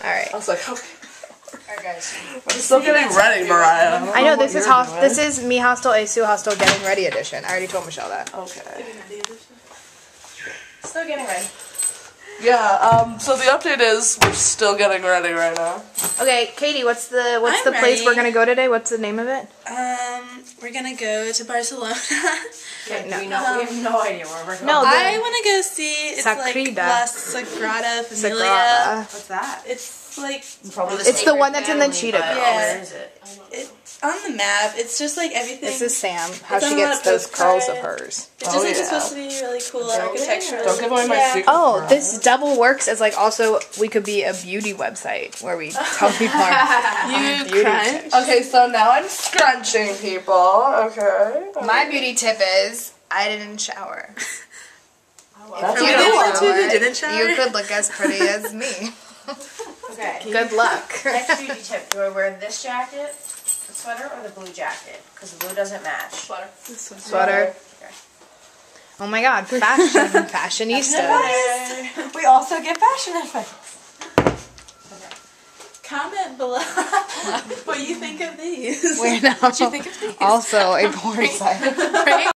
Alright. I was like, okay. Alright, guys. I'm still getting ready, Mariah. I know, this is Me Hostel, Asu Hostel Getting Ready edition. I already told Michelle that. Okay. Still getting ready. Yeah, so the update is we're still getting ready right now. Okay, Katie, what's the place ready. we're gonna go today? What's the name of it? We're gonna go to Barcelona. Okay, No. we have no idea where we're going. No, I want to go see. It's like Sagrada. La Sagrada Familia. Sagrada. What's that? It's like Probably It's the one that's in the cheetah but girl. Yeah. Where is it? it's on the map. It's just like everything. This is Sam, how It's she on gets that those curls of postcard. hers. It's just like it's supposed to be really cool architecture. Don't give away my secret. Oh, this double works as like also we could be a beauty website where we tell people our beauty tips. Okay, so now I'm scrunching people. Okay. My beauty tip is I didn't shower. That's If you a don't good one. shower, You didn't shower? you could look as pretty as me. Okay. Good luck. Next beauty tip. Do I wear this jacket, the sweater, or the blue jacket? Because the blue doesn't match. Sweater. Okay. Oh my god, fashion. Fashionistas. We also get fashion advice. Comment below what you think of these. We're now also a porn site.